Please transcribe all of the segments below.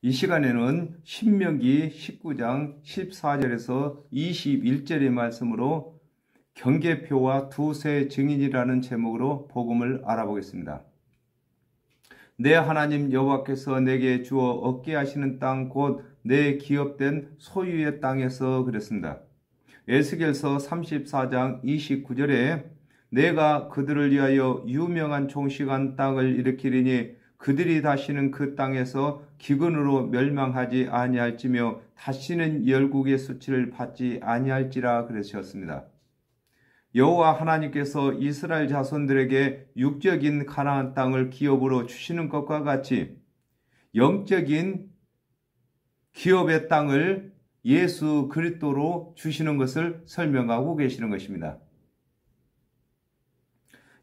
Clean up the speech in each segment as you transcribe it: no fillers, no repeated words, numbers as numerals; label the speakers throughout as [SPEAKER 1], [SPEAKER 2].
[SPEAKER 1] 이 시간에는 신명기 19장 14절에서 21절의 말씀으로 경계표와 두세 증인이라는 제목으로 복음을 알아보겠습니다. 내 하나님 여호와께서 내게 주어 얻게 하시는 땅 곧 내 기업된 소유의 땅에서 그랬습니다. 에스겔서 34장 29절에 내가 그들을 위하여 유명한 종식한 땅을 일으키리니 그들이 다시는 그 땅에서 기근으로 멸망하지 아니할지며 다시는 열국의 수치를 받지 아니할지라 그러셨습니다. 여호와 하나님께서 이스라엘 자손들에게 육적인 가나안 땅을 기업으로 주시는 것과 같이 영적인 기업의 땅을 예수 그리스도로 주시는 것을 설명하고 계시는 것입니다.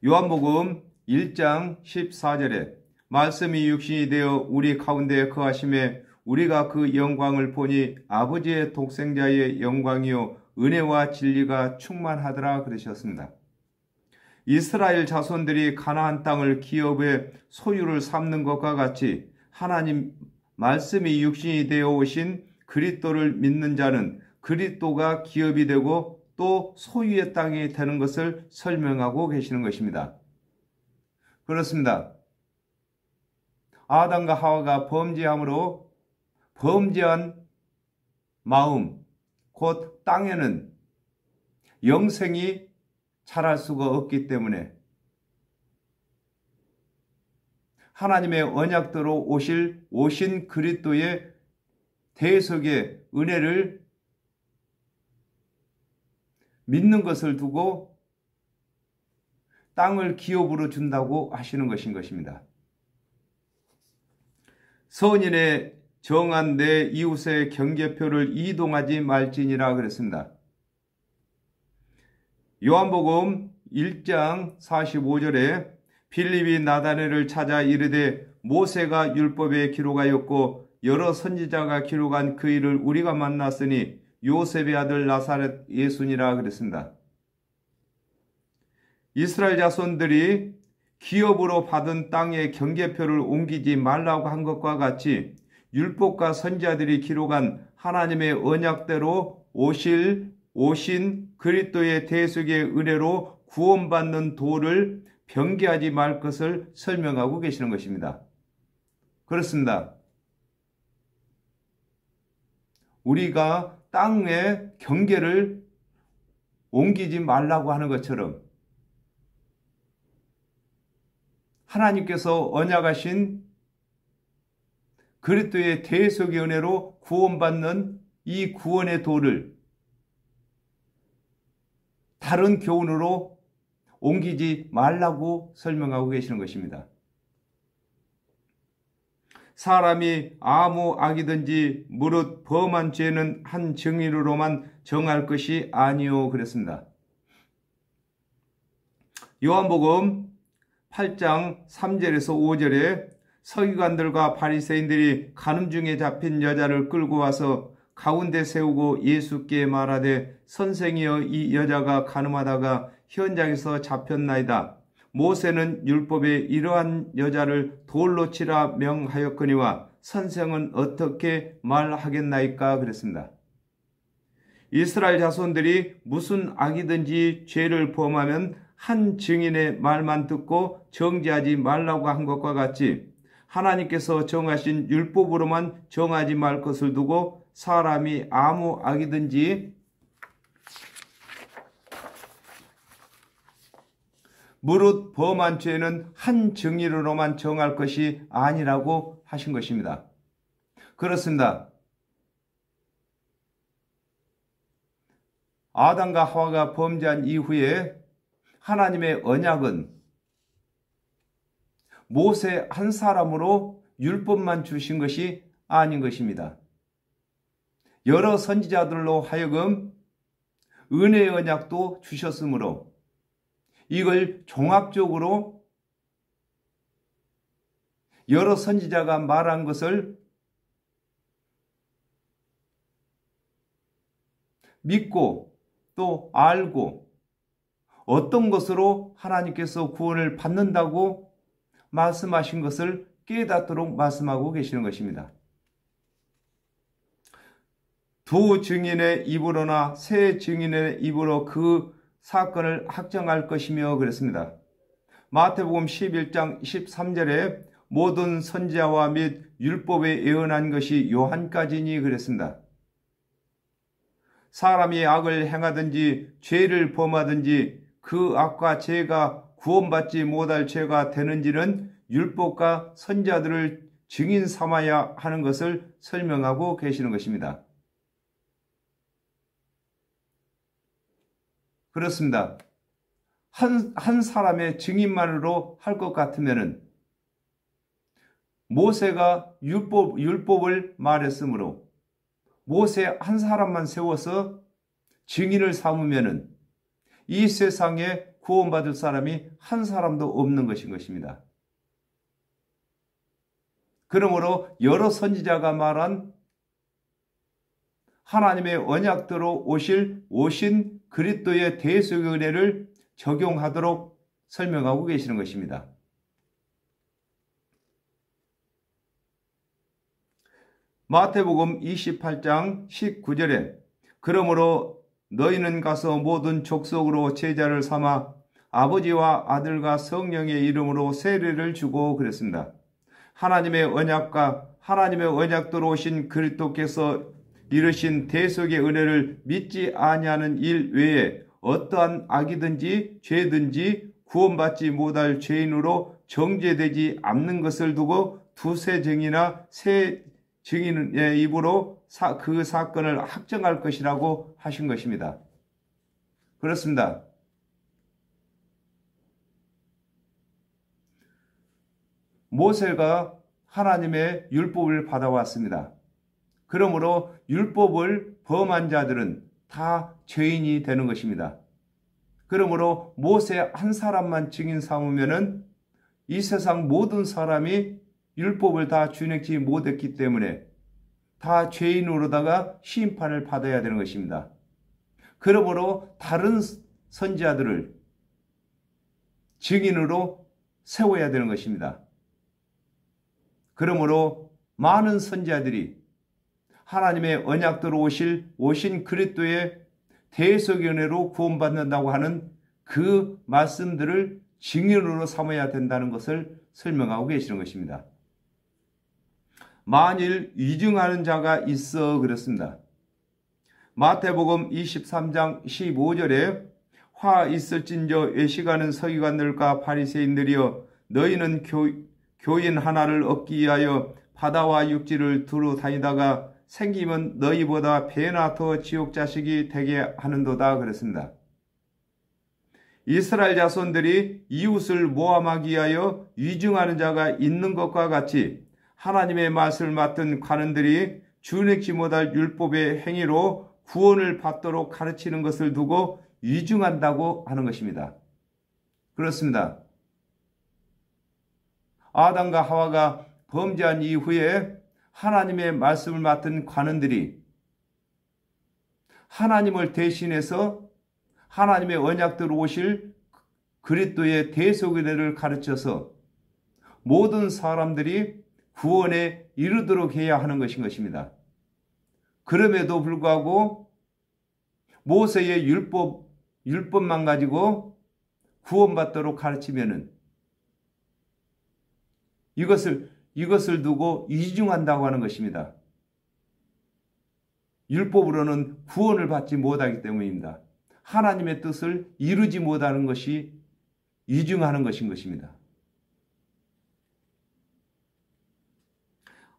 [SPEAKER 1] 요한복음 1장 14절에 말씀이 육신이 되어 우리 가운데 거하심에 우리가 그 영광을 보니 아버지의 독생자의 영광이요 은혜와 진리가 충만하더라 그러셨습니다. 이스라엘 자손들이 가나안 땅을 기업의 소유를 삼는 것과 같이 하나님 말씀이 육신이 되어 오신 그리스도를 믿는 자는 그리스도가 기업이 되고 또 소유의 땅이 되는 것을 설명하고 계시는 것입니다. 그렇습니다. 아담과 하와가 범죄함으로 범죄한 마음, 곧 땅에는 영생이 자랄 수가 없기 때문에 하나님의 언약대로 오신 그리스도의 대속의 은혜를 믿는 것을 두고 땅을 기업으로 준다고 하시는 것인 것입니다. 선인의 정한 내 이웃의 경계표를 이동하지 말지니라 그랬습니다. 요한복음 1장 45절에 빌립이 나다네를 찾아 이르되 모세가 율법에 기록하였고 여러 선지자가 기록한 그 일을 우리가 만났으니 요셉의 아들 나사렛 예수니라 그랬습니다. 이스라엘 자손들이 기업으로 받은 땅의 경계표를 옮기지 말라고 한 것과 같이 율법과 선지자들이 기록한 하나님의 언약대로 오신 그리스도의 대속의 은혜로 구원받는 도를 변개하지 말 것을 설명하고 계시는 것입니다. 그렇습니다. 우리가 땅의 경계를 옮기지 말라고 하는 것처럼 하나님께서 언약하신 그리스도의 대속의 은혜로 구원받는 이 구원의 도를 다른 교훈으로 옮기지 말라고 설명하고 계시는 것입니다. 사람이 아무 악이든지 무릇 범한 죄는 한 증인으로만 정할 것이 아니요 그랬습니다. 요한복음 8장 3절에서 5절에 서기관들과 바리새인들이 간음 중에 잡힌 여자를 끌고 와서 가운데 세우고 예수께 말하되 선생이여 이 여자가 간음하다가 현장에서 잡혔나이다. 모세는 율법에 이러한 여자를 돌로 치라 명하였거니와 선생은 어떻게 말하겠나이까 그랬습니다. 이스라엘 자손들이 무슨 악이든지 죄를 범하면 한 증인의 말만 듣고 정죄하지 말라고 한 것과 같이 하나님께서 정하신 율법으로만 정하지 말 것을 두고 사람이 아무 악이든지 무릇 범한 죄는 한 증인으로만 정할 것이 아니라고 하신 것입니다. 그렇습니다. 아담과 하와가 범죄한 이후에 하나님의 언약은 모세 한 사람으로 율법만 주신 것이 아닌 것입니다. 여러 선지자들로 하여금 은혜의 언약도 주셨으므로 이걸 종합적으로 여러 선지자가 말한 것을 믿고 또 알고 어떤 것으로 하나님께서 구원을 받는다고 말씀하신 것을 깨닫도록 말씀하고 계시는 것입니다. 두 증인의 입으로나 세 증인의 입으로 그 사건을 확정할 것이며 그랬습니다. 마태복음 11장 13절에 모든 선지자와 및 율법에 예언한 것이 요한까지니 그랬습니다. 사람이 악을 행하든지 죄를 범하든지 그 악과 죄가 구원받지 못할 죄가 되는지는 율법과 선지자들을 증인 삼아야 하는 것을 설명하고 계시는 것입니다. 그렇습니다. 한 사람의 증인만으로 할 것 같으면은 모세가 율법을 말했으므로 모세 한 사람만 세워서 증인을 삼으면은 이 세상에 구원받을 사람이 한 사람도 없는 것인 것입니다. 그러므로 여러 선지자가 말한 하나님의 언약대로 오신 그리스도의 대속의 은혜를 적용하도록 설명하고 계시는 것입니다. 마태복음 28장 19절에 그러므로 너희는 가서 모든 족속으로 제자를 삼아 아버지와 아들과 성령의 이름으로 세례를 주고 그랬습니다. 하나님의 언약대로 오신 그리스도께서 이르신 대속의 은혜를 믿지 아니하는 일 외에 어떠한 악이든지 죄든지 구원받지 못할 죄인으로 정죄되지 않는 것을 두고 두세 증이나 세 증인의 입으로 그 사건을 확정할 것이라고 하신 것입니다. 그렇습니다. 모세가 하나님의 율법을 받아왔습니다. 그러므로 율법을 범한 자들은 다 죄인이 되는 것입니다. 그러므로 모세 한 사람만 증인 삼으면은 이 세상 모든 사람이 율법을 다 준행치 못했기 때문에 다 죄인으로다가 심판을 받아야 되는 것입니다. 그러므로 다른 선지자들을 증인으로 세워야 되는 것입니다. 그러므로 많은 선지자들이 하나님의 언약대로 오신 그리스도의 대속의 은혜로 구원받는다고 하는 그 말씀들을 증인으로 삼아야 된다는 것을 설명하고 계시는 것입니다. 만일 위증하는 자가 있어 그렇습니다. 마태복음 23장 15절에 화 있을진저 외식하는 서기관들과 바리새인들이여 너희는 교인 하나를 얻기 위하여 바다와 육지를 두루 다니다가 생기면 너희보다 배나 더 지옥 자식이 되게 하는도다 그랬습니다. 이스라엘 자손들이 이웃을 모함하기 위하여 위증하는 자가 있는 것과 같이 하나님의 말씀을 맡은 관원들이 준행치 못할 율법의 행위로 구원을 받도록 가르치는 것을 두고 위증한다고 하는 것입니다. 그렇습니다. 아담과 하와가 범죄한 이후에 하나님의 말씀을 맡은 관원들이 하나님을 대신해서 하나님의 언약대로 오실 그리스도의 대속의 은혜를 가르쳐서 모든 사람들이 구원에 이르도록 해야 하는 것인 것입니다. 그럼에도 불구하고 모세의 율법만 가지고 구원받도록 가르치면은 이것을 두고 위증한다고 하는 것입니다. 율법으로는 구원을 받지 못하기 때문입니다. 하나님의 뜻을 이루지 못하는 것이 위증하는 것인 것입니다.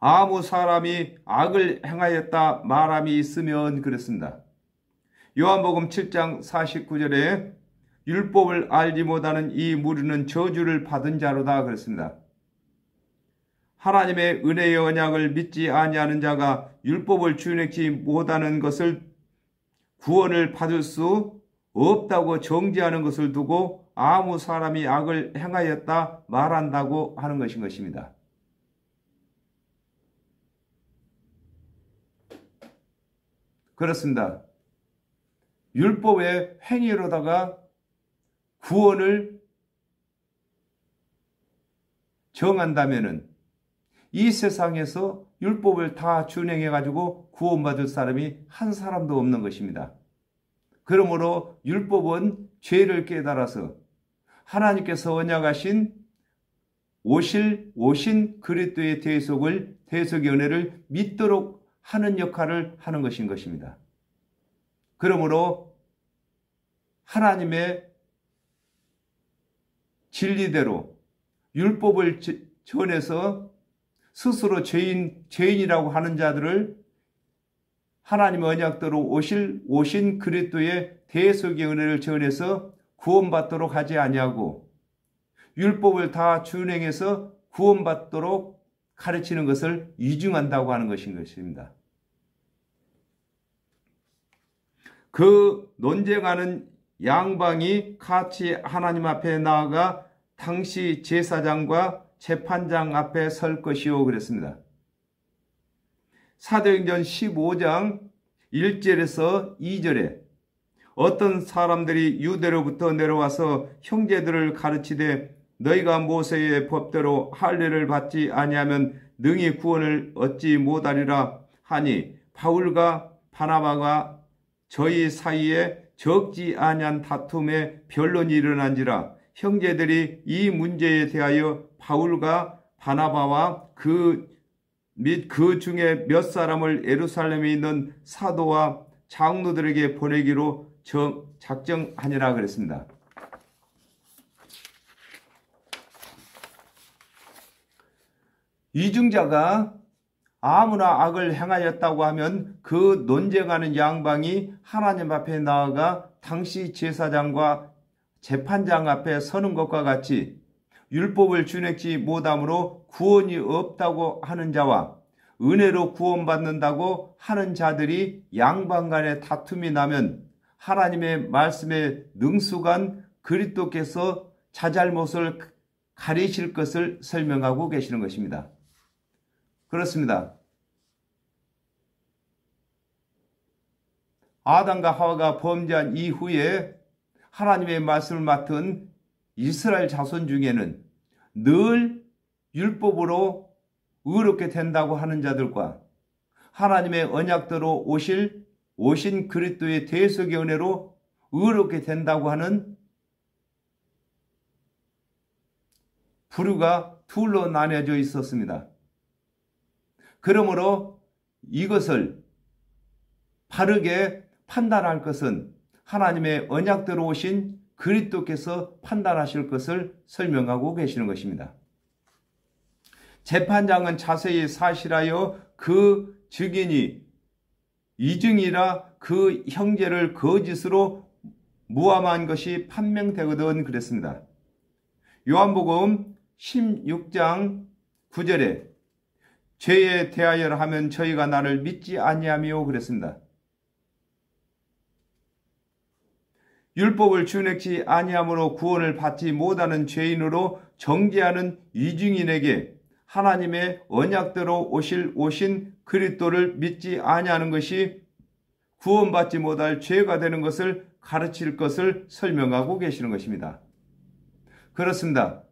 [SPEAKER 1] 아무 사람이 악을 행하였다 말함이 있으면 그렇습니다. 요한복음 7장 49절에 율법을 알지 못하는 이 무리는 저주를 받은 자로다 그랬습니다. 하나님의 은혜의 언약을 믿지 아니하는 자가 율법을 준행치 못하는 것을 구원을 받을 수 없다고 정죄하는 것을 두고 아무 사람이 악을 행하였다 말한다고 하는 것인 것입니다. 그렇습니다. 율법의 행위로다가 구원을 정한다면은 이 세상에서 율법을 다 준행해 가지고 구원받을 사람이 한 사람도 없는 것입니다. 그러므로 율법은 죄를 깨달아서 하나님께서 언약하신 오신 그리스도의 대속의 은혜를 믿도록 하는 역할을 하는 것인 것입니다. 그러므로 하나님의 진리대로 율법을 전해서 스스로 죄인이라고 하는 자들을 하나님의 언약대로 오신 그리스도의 대속의 은혜를 전해서 구원받도록 하지 아니하고 율법을 다 준행해서 구원받도록 가르치는 것을 이중한다고 하는 것인 것입니다. 그 논쟁하는 양방이 같이 하나님 앞에 나아가 당시 제사장과 재판장 앞에 설 것이요 그랬습니다. 사도행전 15장 1절에서 2절에 어떤 사람들이 유대로부터 내려와서 형제들을 가르치되 너희가 모세의 법대로 할례를 받지 아니하면 능히 구원을 얻지 못하리라 하니 바울과 바나바가 저희 사이에 적지 아니한 다툼에 변론이 일어난지라 형제들이 이 문제에 대하여 바울과 바나바와 그 중에 몇 사람을 예루살렘에 있는 사도와 장로들에게 보내기로 작정하니라 그랬습니다. 이중자가 아무나 악을 행하였다고 하면 그 논쟁하는 양방이 하나님 앞에 나아가 당시 제사장과 재판장 앞에 서는 것과 같이 율법을 준행치 못함으로 구원이 없다고 하는 자와 은혜로 구원받는다고 하는 자들이 양방 간에 다툼이 나면 하나님의 말씀에 능숙한 그리스도께서 자잘못을 가리실 것을 설명하고 계시는 것입니다. 그렇습니다. 아담과 하와가 범죄한 이후에 하나님의 말씀을 맡은 이스라엘 자손 중에는 늘 율법으로 의롭게 된다고 하는 자들과 하나님의 언약대로 오신 그리스도의 대속의 은혜로 의롭게 된다고 하는 부류가 둘로 나뉘어져 있었습니다. 그러므로 이것을 바르게 판단할 것은 하나님의 언약대로 오신 그리스도께서 판단하실 것을 설명하고 계시는 것입니다. 재판장은 자세히 사실하여 그 증인이 이증이라 그 형제를 거짓으로 무함한 것이 판명되거든 그랬습니다. 요한복음 16장 9절에 죄에 대하여 하면 저희가 나를 믿지 아니하며 그랬습니다. 율법을 준행치 아니함으로 구원을 받지 못하는 죄인으로 정죄하는 이증인에게 하나님의 언약대로 오신 그리스도를 믿지 아니하는 것이 구원받지 못할 죄가 되는 것을 가르칠 것을 설명하고 계시는 것입니다. 그렇습니다.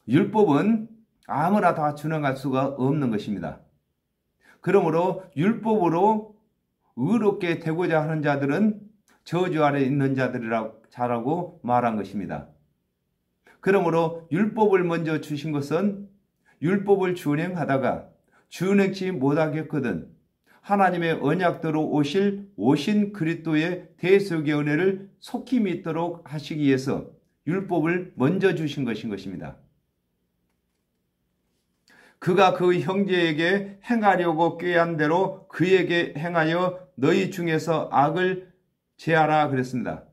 [SPEAKER 1] 율법은 아무나 다 준행할 수가 없는 것입니다. 그러므로 율법으로 의롭게 되고자 하는 자들은 저주 아래 있는 자들이라고 말한 것입니다. 그러므로 율법을 먼저 주신 것은 율법을 준행하다가 준행치 못하겠거든 하나님의 언약대로 오신 그리스도의 대속의 은혜를 속히 믿도록 하시기 위해서 율법을 먼저 주신 것인 것입니다. 그가 그 형제에게 행하려고 꾀한 대로 그에게 행하여 너희 중에서 악을 제하라 그랬습니다.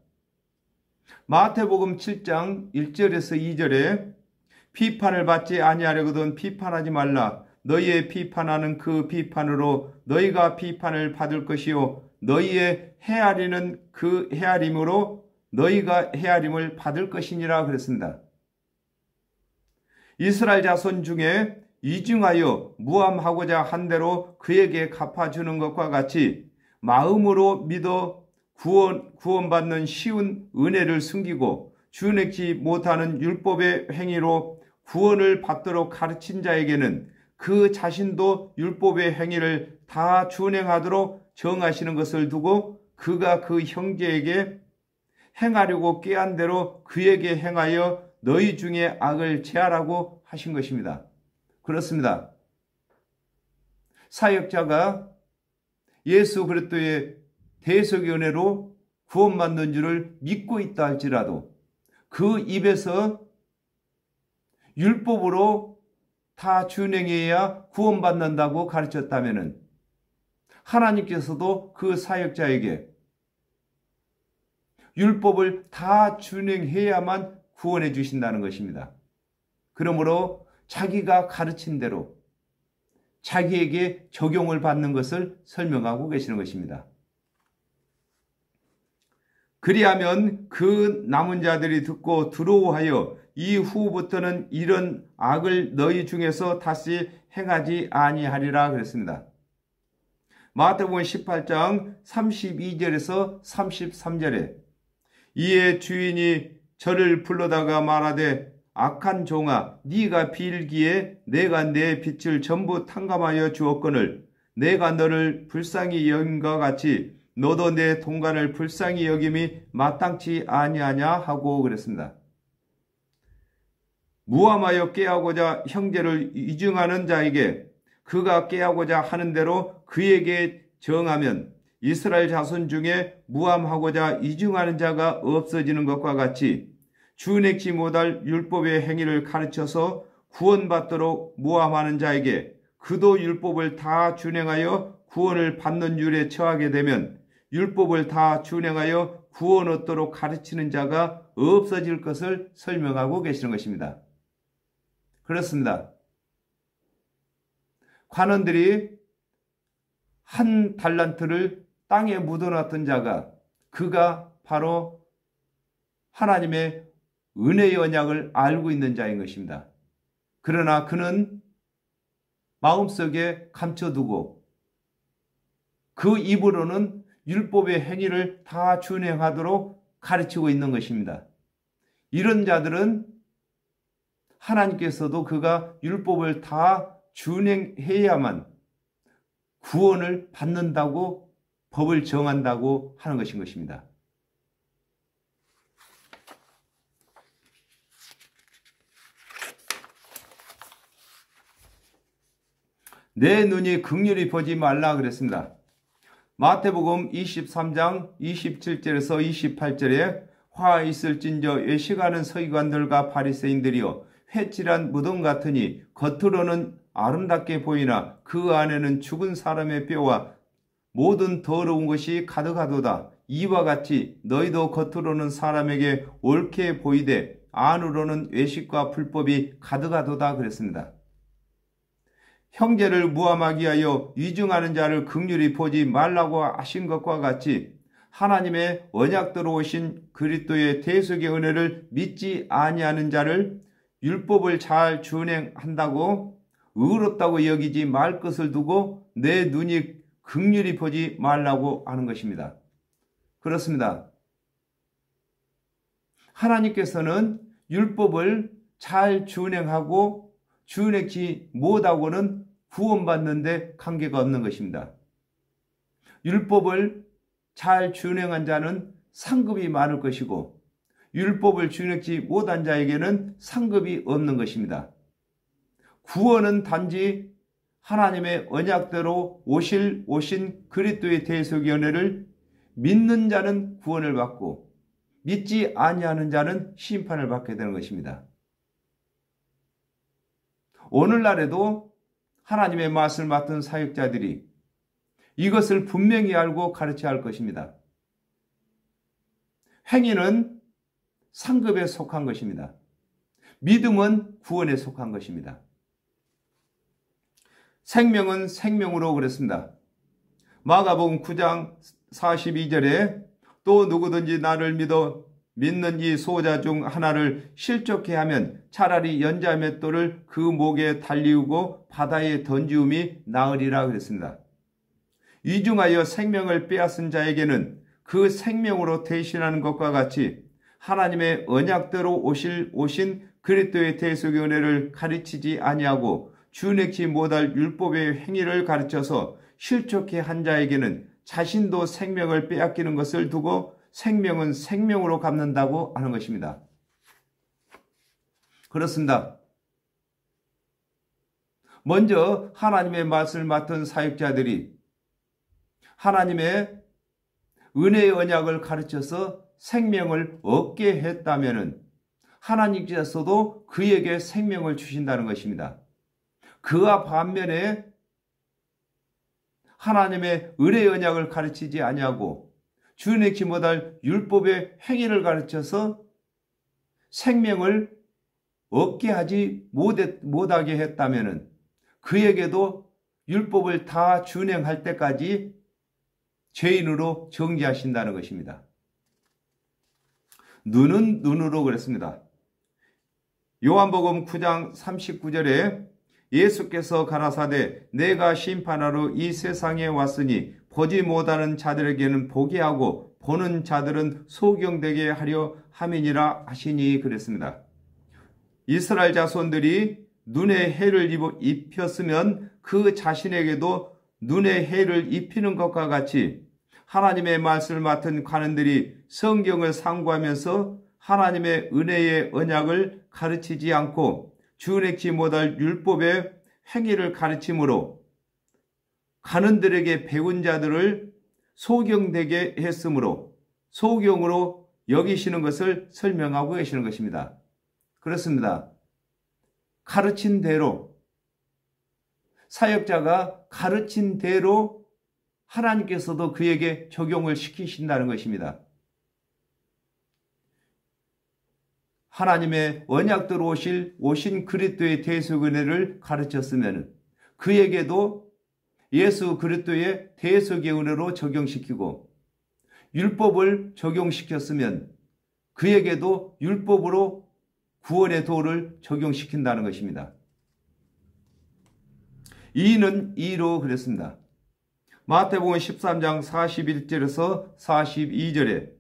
[SPEAKER 1] 마태복음 7장 1절에서 2절에 비판을 받지 아니하려거든 비판하지 말라. 너희의 비판하는 그 비판으로 너희가 비판을 받을 것이요 너희의 헤아리는 그 헤아림으로 너희가 헤아림을 받을 것이니라 그랬습니다. 이스라엘 자손 중에 이중하여 무함하고자 한 대로 그에게 갚아주는 것과 같이 마음으로 믿어 구원받는 쉬운 은혜를 숨기고 준행치 못하는 율법의 행위로 구원을 받도록 가르친 자에게는 그 자신도 율법의 행위를 다 준행하도록 정하시는 것을 두고 그가 그 형제에게 행하려고 꾀한 대로 그에게 행하여 너희 중에 악을 제하라고 하신 것입니다. 그렇습니다. 사역자가 예수 그리스도의 대속의 은혜로 구원받는 줄을 믿고 있다 할지라도 그 입에서 율법으로 다 준행해야 구원받는다고 가르쳤다면 하나님께서도 그 사역자에게 율법을 다 준행해야만 구원해 주신다는 것입니다. 그러므로 자기가 가르친 대로 자기에게 적용을 받는 것을 설명하고 계시는 것입니다. 그리하면 그 남은 자들이 듣고 두려워하여 이후부터는 이런 악을 너희 중에서 다시 행하지 아니하리라 그랬습니다. 마태복음 18장 32절에서 33절에 이에 주인이 저를 불러다가 말하되 악한 종아 네가 빌기에 내가 내 빚을 전부 탕감하여 주었거늘 내가 너를 불쌍히 여김과 같이 너도 내 동간을 불쌍히 여김이 마땅치 아니하냐 하고 그랬습니다. 무함하여 꾀하고자 형제를 이중하는 자에게 그가 꾀하고자 하는 대로 그에게 정하면 이스라엘 자손 중에 무함하고자 이중하는 자가 없어지는 것과 같이 준행치 못할 율법의 행위를 가르쳐서 구원받도록 무함하는 자에게 그도 율법을 다 준행하여 구원을 받는 율에 처하게 되면 율법을 다 준행하여 구원 얻도록 가르치는 자가 없어질 것을 설명하고 계시는 것입니다. 그렇습니다. 관원들이 한 달란트를 땅에 묻어놨던 자가 그가 바로 하나님의 은혜의 언약을 알고 있는 자인 것입니다. 그러나 그는 마음속에 감춰두고 그 입으로는 율법의 행위를 다 준행하도록 가르치고 있는 것입니다. 이런 자들은 하나님께서도 그가 율법을 다 준행해야만 구원을 받는다고 법을 정한다고 하는 것인 것입니다. 내 눈이 긍휼히 보지 말라 그랬습니다. 마태복음 23장 27절에서 28절에 화 있을진저 외식하는 서기관들과 바리새인들이여 회칠한 무덤 같으니 겉으로는 아름답게 보이나 그 안에는 죽은 사람의 뼈와 모든 더러운 것이 가득하도다. 이와 같이 너희도 겉으로는 사람에게 옳게 보이되 안으로는 외식과 불법이 가득하도다 그랬습니다. 형제를 무함하게 하여 위중하는 자를 긍휼히 보지 말라고 하신 것과 같이 하나님의 언약대로 오신 그리스도의 대속의 은혜를 믿지 아니하는 자를 율법을 잘 준행한다고 의롭다고 여기지 말 것을 두고 내 눈이 긍휼히 보지 말라고 하는 것입니다. 그렇습니다. 하나님께서는 율법을 잘 준행하고 준행치 못하고는 구원받는데 관계가 없는 것입니다. 율법을 잘 준행한 자는 상급이 많을 것이고 율법을 준행치 못한 자에게는 상급이 없는 것입니다. 구원은 단지 하나님의 언약대로 오신 그리스도의 대속의 은혜를 믿는 자는 구원을 받고 믿지 아니하는 자는 심판을 받게 되는 것입니다. 오늘날에도 하나님의 말씀을 맡은 사역자들이 이것을 분명히 알고 가르쳐야 할 것입니다. 행위는 상급에 속한 것입니다. 믿음은 구원에 속한 것입니다. 생명은 생명으로 그랬습니다. 마가복음 9장 42절에 또 누구든지 나를 믿는 이 소자 중 하나를 실족해 하면 차라리 연자 맷돌을 그 목에 달리우고 바다에 던지움이 나으리라 그랬습니다. 이중하여 생명을 빼앗은 자에게는 그 생명으로 대신하는 것과 같이 하나님의 언약대로 오신 그리스도의 대속의 은혜를 가르치지 아니하고 준행치 못할 율법의 행위를 가르쳐서 실족해 한 자에게는 자신도 생명을 빼앗기는 것을 두고 생명은 생명으로 갚는다고 하는 것입니다. 그렇습니다. 먼저 하나님의 말씀을 맡은 사역자들이 하나님의 은혜의 언약을 가르쳐서 생명을 얻게 했다면 하나님께서도 그에게 생명을 주신다는 것입니다. 그와 반면에 하나님의 은혜의 언약을 가르치지 아니하고 주행치 못할 율법의 행위를 가르쳐서 생명을 얻게 하지 못하게 했다면 그에게도 율법을 다 준행할 때까지 죄인으로 정죄하신다는 것입니다. 눈은 눈으로 그랬습니다. 요한복음 9장 39절에 예수께서 가라사대 내가 심판하러 이 세상에 왔으니 보지 못하는 자들에게는 보게 하고 보는 자들은 소경되게 하려 함이니라 하시니 그랬습니다. 이스라엘 자손들이 눈에 해를 입혔으면 그 자신에게도 눈에 해를 입히는 것과 같이 하나님의 말씀을 맡은 관원들이 성경을 상고하면서 하나님의 은혜의 언약을 가르치지 않고 준행치 못할 율법의 행위를 가르침으로 관원들에게 배운 자들을 소경되게 했으므로 소경으로 여기시는 것을 설명하고 계시는 것입니다. 그렇습니다. 가르친 대로 사역자가 가르친 대로 하나님께서도 그에게 적용을 시키신다는 것입니다. 하나님의 언약대로 오신 그리스도의 대속 은혜를 가르쳤으면 그에게도 예수 그리스도의 대속의 은혜로 적용시키고 율법을 적용시켰으면 그에게도 율법으로 구원의 도를 적용시킨다는 것입니다. 이는 이로 그랬습니다. 마태복음 13장 41절에서 42절에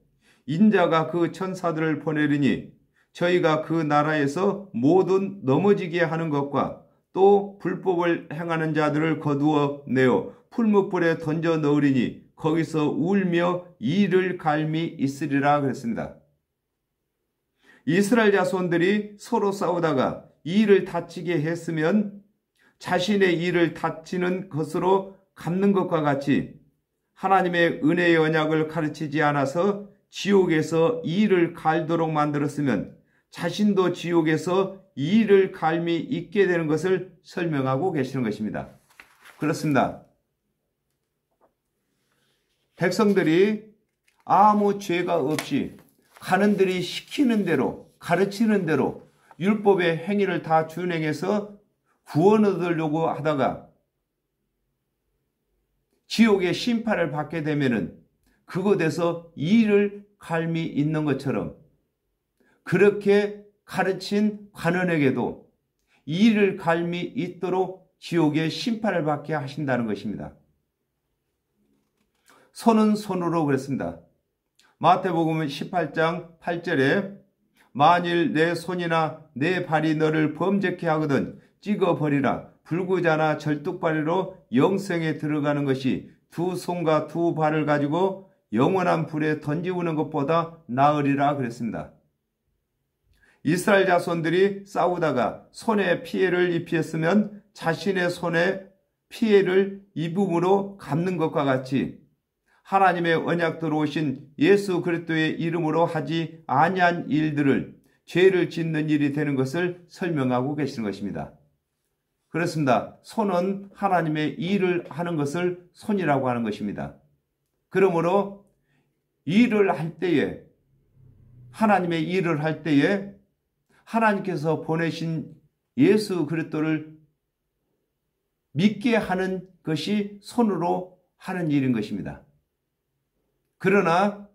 [SPEAKER 1] 인자가 그 천사들을 보내리니 저희가 그 나라에서 모든 넘어지게 하는 것과 또 불법을 행하는 자들을 거두어 내어 풀무불에 던져 넣으리니 거기서 울며 이를 갈미 있으리라 그랬습니다. 이스라엘 자손들이 서로 싸우다가 이를 다치게 했으면 자신의 이를 다치는 것으로 갚는 것과 같이 하나님의 은혜의 언약을 가르치지 않아서 지옥에서 이를 갈도록 만들었으면 자신도 지옥에서 이를 갈미 있게 되는 것을 설명하고 계시는 것입니다. 그렇습니다. 백성들이 아무 죄가 없이 관원들이 시키는 대로 가르치는 대로 율법의 행위를 다 준행해서 구원 얻으려고 하다가 지옥의 심판을 받게 되면은 그곳에서 이를 갈미 있는 것처럼 그렇게 가르친 관원에게도 이를 갈미 있도록 지옥의 심판을 받게 하신다는 것입니다. 손은 손으로 그랬습니다. 마태복음 18장 8절에 만일 내 손이나 내 발이 너를 범죄케 하거든 찍어버리라. 불구자나 절뚝발이로 영생에 들어가는 것이 두 손과 두 발을 가지고 영원한 불에 던지우는 것보다 나으리라 그랬습니다. 이스라엘 자손들이 싸우다가 손에 피해를 입혔으면 자신의 손에 피해를 입음으로 갚는 것과 같이 하나님의 언약대로 오신 예수 그리스도의 이름으로 하지 아니한 일들을 죄를 짓는 일이 되는 것을 설명하고 계시는 것입니다. 그렇습니다. 손은 하나님의 일을 하는 것을 손이라고 하는 것입니다. 그러므로 일을 할 때에 하나님의 일을 할 때에 하나님께서 보내신 예수 그리스도를 믿게 하는 것이 손으로 하는 일인 것입니다. 그러나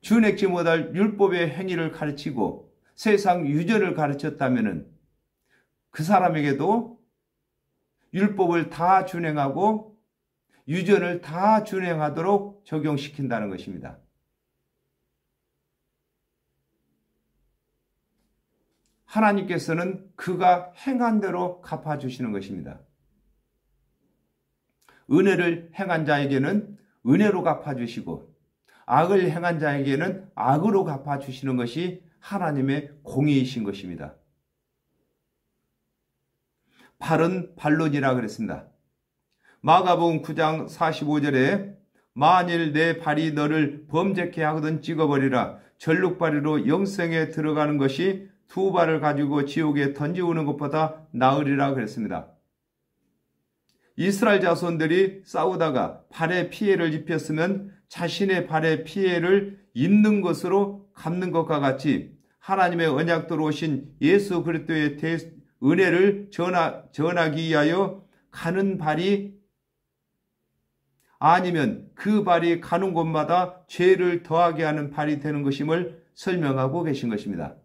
[SPEAKER 1] 준행치 못할 율법의 행위를 가르치고 세상 유전을 가르쳤다면 그 사람에게도 율법을 다 준행하고 유전을 다 준행하도록 적용시킨다는 것입니다. 하나님께서는 그가 행한 대로 갚아주시는 것입니다. 은혜를 행한 자에게는 은혜로 갚아주시고 악을 행한 자에게는 악으로 갚아주시는 것이 하나님의 공의이신 것입니다. 발은 반론이라 그랬습니다. 마가복음 9장 45절에 만일 내 발이 너를 범죄케 하거든 찍어버리라. 절룩발이로 영생에 들어가는 것이 두 발을 가지고 지옥에 던지우는 것보다 나으리라 그랬습니다. 이스라엘 자손들이 싸우다가 발에 피해를 입혔으면 자신의 발에 피해를 입는 것으로 갚는 것과 같이 하나님의 언약대로 오신 예수 그리스도의 은혜를 전하기 위하여 가는 발이 아니면 그 발이 가는 곳마다 죄를 더하게 하는 발이 되는 것임을 설명하고 계신 것입니다.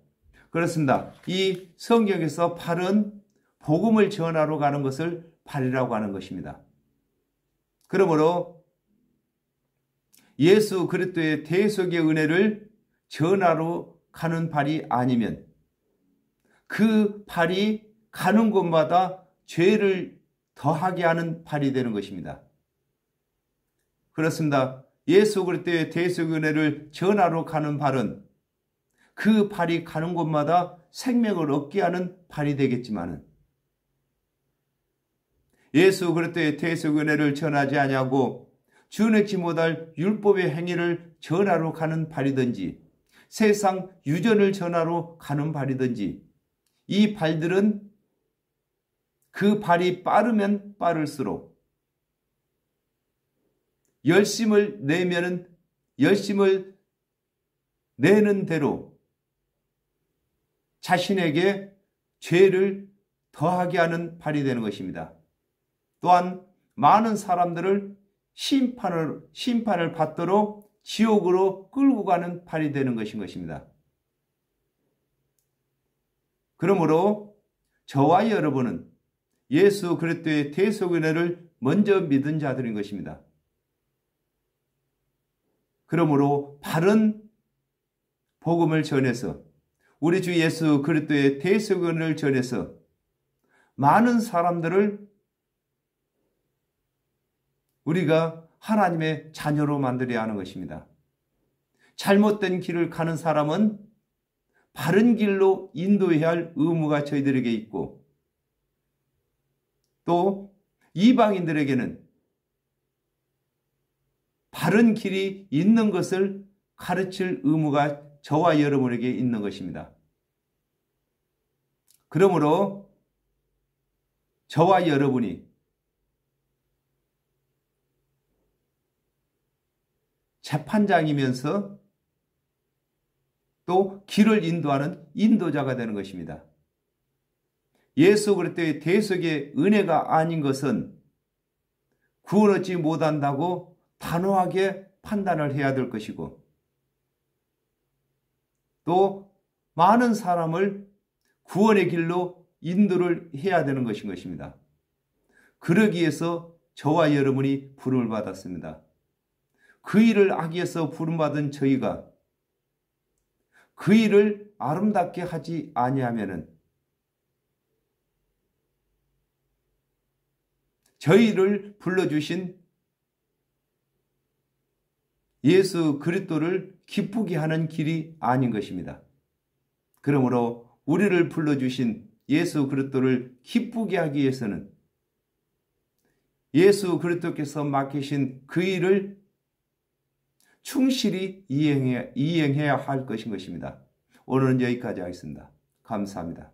[SPEAKER 1] 그렇습니다. 이 성경에서 발은 복음을 전하러 가는 것을 발이라고 하는 것입니다. 그러므로 예수 그리스도의 대속의 은혜를 전하러 가는 발이 아니면 그 발이 가는 곳마다 죄를 더하게 하는 발이 되는 것입니다. 그렇습니다. 예수 그리스도의 대속의 은혜를 전하러 가는 발은 그 발이 가는 곳마다 생명을 얻게 하는 발이 되겠지만은 예수 그리스도의 대속의 은혜를 전하지 아니하고 준행치 못할 율법의 행위를 전하러 가는 발이든지 세상 유전을 전하러 가는 발이든지 이 발들은 그 발이 빠르면 빠를수록 열심을 내는 대로 자신에게 죄를 더하게 하는 발이 되는 것입니다. 또한 많은 사람들을 심판을 받도록 지옥으로 끌고 가는 발이 되는 것입니다. 그러므로 저와 여러분은 예수 그리스도의 대속의 은혜를 먼저 믿은 자들인 것입니다. 그러므로 바른 복음을 전해서 우리 주 예수 그리스도의 대속의 은혜를 전해서 많은 사람들을 우리가 하나님의 자녀로 만들어야 하는 것입니다. 잘못된 길을 가는 사람은 바른 길로 인도해야 할 의무가 저희들에게 있고 또 이방인들에게는 바른 길이 있는 것을 가르칠 의무가 저와 여러분에게 있는 것입니다. 그러므로 저와 여러분이 재판장이면서 또 길을 인도하는 인도자가 되는 것입니다. 예수 그리스도의 대속의 은혜가 아닌 것은 구원 얻지 못한다고 단호하게 판단을 해야 될 것이고 또 많은 사람을 구원의 길로 인도를 해야 되는 것인 것입니다. 그러기 위해서 저와 여러분이 부름을 받았습니다. 그 일을 하기 위해서 부름받은 저희가 그 일을 아름답게 하지 아니하면은 저희를 불러주신 예수 그리스도를 기쁘게 하는 길이 아닌 것입니다. 그러므로 우리를 불러주신 예수 그리스도를 기쁘게 하기 위해서는 예수 그리스도께서 맡기신 그 일을 충실히 이행해야 할 것인 것입니다. 오늘은 여기까지 하겠습니다. 감사합니다.